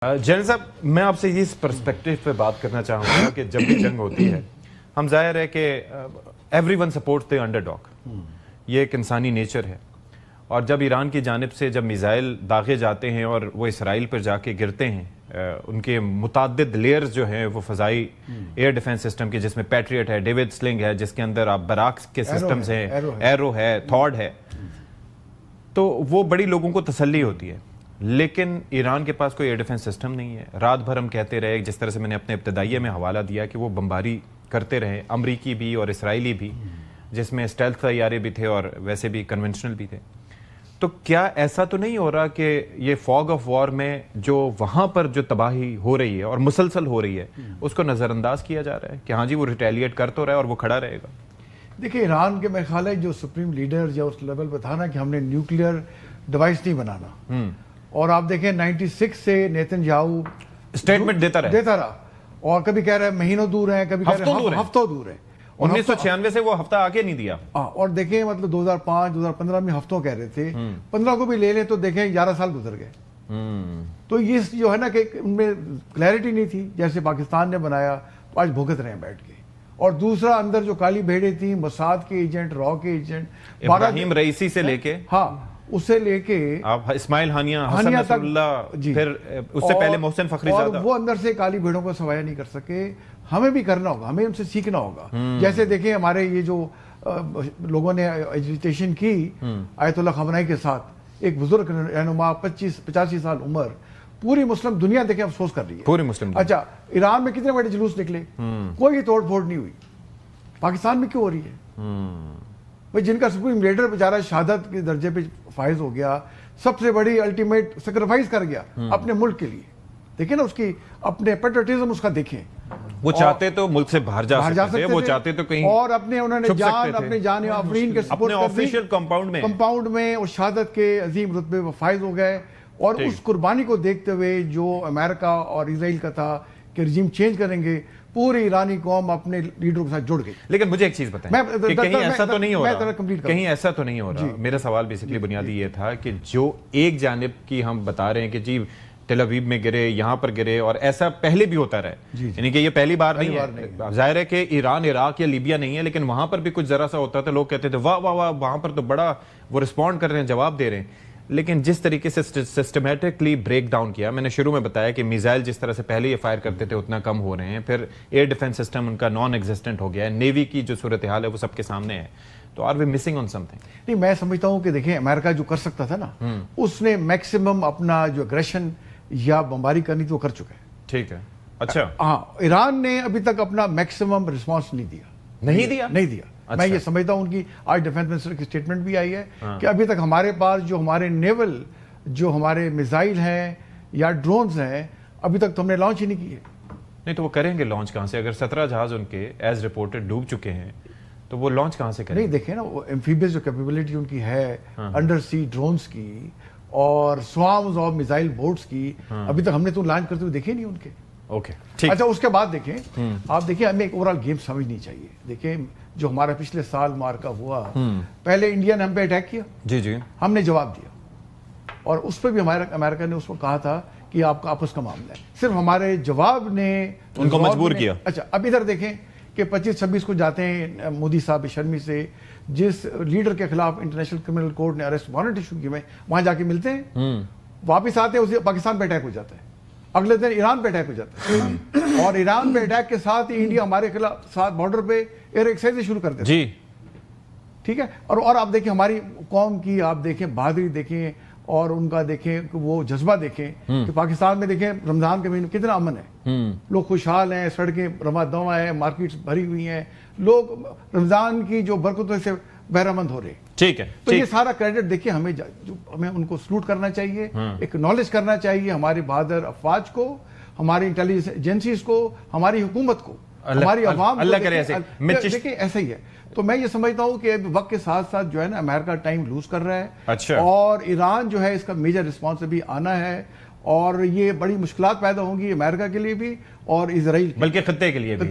General صاحب میں آپ سے اس پرسپیکٹو پہ بات کرنا چاہوں گا کہ جب بھی جنگ ہوتی ہے ہم ظاہر ہے کہ every one sports the under dog, یہ ایک انسانی نیچر ہے، اور جب ایران کی جانب سے جب میزائل داغے جاتے ہیں اور وہ اسرائیل پر جا کے گرتے ہیں، ان کے متعدد لیئرز جو ہیں وہ فضائی ایئر ڈیفنس سسٹم کے، جس میں پیٹریٹ ہے، ڈیوڈ سلنگ ہے، جس کے اندر آپ براکس کے سسٹمز ہیں، ایرو ہے، تھارڈ ہے، تو وہ بڑی لوگوں کو تسلی ہوتی ہے. لیکن ایران کے پاس کوئی ایئر ڈیفنس سسٹم نہیں ہے. رات بھر ہم کہتے رہے، جس طرح سے میں نے اپنے ابتدائیے میں حوالہ دیا، کہ وہ بمباری کرتے رہے، امریکی بھی اور اسرائیلی بھی، جس میں اسٹیلتھ طیارے بھی تھے اور ویسے بھی کنونشنل بھی تھے. تو کیا ایسا تو نہیں ہو رہا کہ یہ فاگ آف وار میں جو وہاں پر جو تباہی ہو رہی ہے اور مسلسل ہو رہی ہے اس کو نظر انداز کیا جا رہا ہے کہ ہاں جی وہ ریٹیلیٹ کر تو رہا ہے اور وہ کھڑا رہے گا؟ دیکھیں، ایران کے میرے خیال ہے جو سپریم لیڈر یا اس لیول پہ تھا نا کہ ہم نے نیوکلیئر ڈیوائس نہیں بنانا، اور آپ دیکھیں 96 سے نیتن یاہو اسٹیٹمنٹ دیتا رہا، اور کبھی کہہ رہے ہیں مہینوں دور ہیں، کبھی کہہ رہے ہیں ہفتوں دور ہیں. 1996 سے وہ ہفتہ آگے نہیں دیا. اور دیکھیں مطلب 2005 2015 میں ہفتوں کہہ رہے تھے، 15 کو بھی لے لیں تو دیکھیں 11 سال گزر گئے. تو یہ جو ہے نا کہ ان میں کلیئرٹی نہیں تھی جیسے پاکستان نے بنایا، آج بھگت رہے ہیں بیٹھ کے. اور دوسرا اندر جو کالی بھیڑیں تھیں، موساد کے ایجنٹ، را کے ایجنٹ، ابراہیم رئیسی سے لے کے، ہاں اسے لے کے آپ اسماعیل ہانیہ، حسن نصر اللہ، پھر اس سے پہلے محسن فخری زادہ، اور وہ اندر سے کالی بھیڑوں کو سوایا نہیں کر سکے. ہمیں بھی کرنا ہوگا، ہمیں ان سے سیکھنا ہوگا. جیسے دیکھیں ہمارے یہ جو لوگوں نے ایجیٹیشن کی آیت اللہ خامنہئی کے ساتھ، ایک بزرگ رہنما 85 سال عمر، پوری مسلم دنیا دیکھیں افسوس کر رہی ہے. پوری مسلم. اچھا، ایران میں کتنے بڑے جلوس نکلے، کوئی توڑ پھوڑ نہیں ہوئی. پاکستان میں کیوں ہو رہی ہے؟ بھائی جن کا سپریم لیڈر بیچارہ شہادت کے درجے پہ فائز ہو گیا، سب سے بڑی الٹیمیٹ سیکریفائس کر گیا اپنے ملک کے لیے. دیکھیں نا اس کی اپنے پیٹریٹزم اس کا دیکھیں. وہ چاہتے تو ملک سے باہر جا سکتے تھے، وہ چاہتے تو کہیں، اور انہوں نے اپنے جان آفرین کے سپورٹ کر دی آفیشیل کمپاؤنڈ میں اور شہادت کے عظیم رتبے وہ فائز ہو گئے. اور اس قربانی کو دیکھتے ہوئے جو امریکہ اور اسرائیل کا تھا کہ رجیم چینج کریں گے، پوری ایرانی قوم اپنے لیڈروں کے ساتھ جڑ گئی. لیکن مجھے ایک چیز بتائیں کہ کہیں ایسا تو نہیں ہو رہا، کہیں ایسا تو نہیں ہو رہا. میرا سوال بیسیکلی بنیادی یہ تھا کہ جو ایک جانب کی ہم بتا رہے ہیں کہ جی تل ابیب میں گرے، یہاں پر گرے، اور ایسا پہلے بھی ہوتا رہا ہے، یعنی کہ یہ پہلی بار نہیں ہے. ظاہر ہے کہ ایران، عراق یا لیبیا نہیں ہے، لیکن وہاں پر بھی کچھ ذرا سا ہوتا تھا، لوگ کہتے تھے واہ واہ واہ، وہاں پر تو بڑا وہ رسپونڈ کر رہے ہیں، جواب دے رہے ہیں. لیکن جس طریقے سے سسٹمیٹکلی بریک ڈاؤن کیا، میں نے شروع میں بتایا کہ میزائل جس طرح سے پہلے یہ فائر کرتے تھے اتنا کم ہو رہے ہیں، پھر ایئر ڈیفنس سسٹم ان کا نان ایگزسٹنٹ ہو گیا ہے، نیوی کی جو صورتحال ہے وہ سب کے سامنے ہے. تو آر وی مسنگ آن سم تھنگ؟ نہیں، میں سمجھتا ہوں کہ دیکھیں امریکہ جو کر سکتا تھا نا، اس نے میکسیمم اپنا جو اگریشن یا بمباری کرنی تھی وہ کر چکا ہے. ٹھیک ہے، اچھا. ہاں، ایران نے ابھی تک اپنا میکسیمم رسپانس نہیں دیا. میں یہ سمجھتا ہوں ان کی آج ڈیفنس منسٹر کی اسٹیٹمنٹ بھی آئی ہے کہ ابھی تک ہمارے پاس جو ہمارے نیول جو ہمارے میزائل ہیں یا ڈرونز ہیں، ابھی تک تو ہم نے لانچ ہی نہیں کیے. نہیں تو وہ کریں گے لانچ کہاں سے؟ اگر 17 جہاز ان کے ایز رپورٹڈ ڈوب چکے ہیں تو وہ لانچ کہاں سے کریں؟ نہیں دیکھیں نا، وہ ایمفیبیس جو کیپیبلٹی ان کی ہے انڈر سی ڈرونز کی اور سوارمز آف میزائل بوٹس کی، ابھی تک ہم نے تو لانچ کرتے ہوئے دیکھے نہیں ان کے. اوکے. اچھا، اس کے بعد دیکھیں، آپ دیکھیں ہمیں ایک اوورآل گیم سمجھنی چاہیے. دیکھیں جو ہمارا پچھلے سال مارکا ہوا، پہلے انڈیا نے ہم پہ اٹیک کیا، جی ہم نے جواب دیا، اور اس پہ بھی امریکہ نے اس کو کہا تھا کہ آپ کا آپس کا معاملہ ہے. صرف ہمارے جواب نے ان کو مجبور کیا. اچھا، اب ادھر دیکھیں کہ 25-26 کو جاتے ہیں مودی صاحب شرمی سے، جس لیڈر کے خلاف انٹرنیشنل کرمنل کورٹ نے ارسٹ وارنٹ ایشو کی، میں وہاں جا کے ملتے ہیں، واپس آتے ہیں، اسے پاکستان پہ اٹیک ہو جاتا ہے، اگلے دن ایران پہ اٹیک ہو جاتا ہے، اور ایران پہ اٹیک کے ساتھ ہی انڈیا ہمارے خلاف ساتھ بارڈر پہ ایئر ایکسرسائز شروع کر دیتا ہے. جی ٹھیک ہے. اور آپ دیکھیں ہماری قوم کی، آپ دیکھیں بہادری دیکھیں، اور ان کا دیکھیں وہ جذبہ دیکھیں کہ پاکستان میں دیکھیں رمضان کے مہینے کتنا امن ہے، لوگ خوشحال ہیں، سڑکیں رواں دواں ہیں، مارکیٹس بھری ہوئی ہیں، لوگ رمضان کی جو برکتوں سے بہرہ-مند ہو رہے ہیں. ٹھیک ہے. تو یہ سارا کریڈٹ دیکھیے ہمیں ان کو سلوٹ کرنا چاہیے، ایکنالج کرنا چاہیے ہمارے بہادر افواج کو، ہماری انٹیلیجنس ایجنسیز کو، ہماری حکومت کو، ہماری عوام کو. اللہ کرے دیکھیں ایسا ہی ہے. تو میں یہ سمجھتا ہوں کہ وقت کے ساتھ ساتھ جو ہے نا امریکہ ٹائم لوز کر رہا ہے. اچھا. اور ایران جو ہے اس کا میجر رسپانس ابھی آنا ہے، اور یہ بڑی مشکلات پیدا ہوں گی امریکہ کے لیے بھی اور اسرائیل بلکہ خطے کے لیے بھی.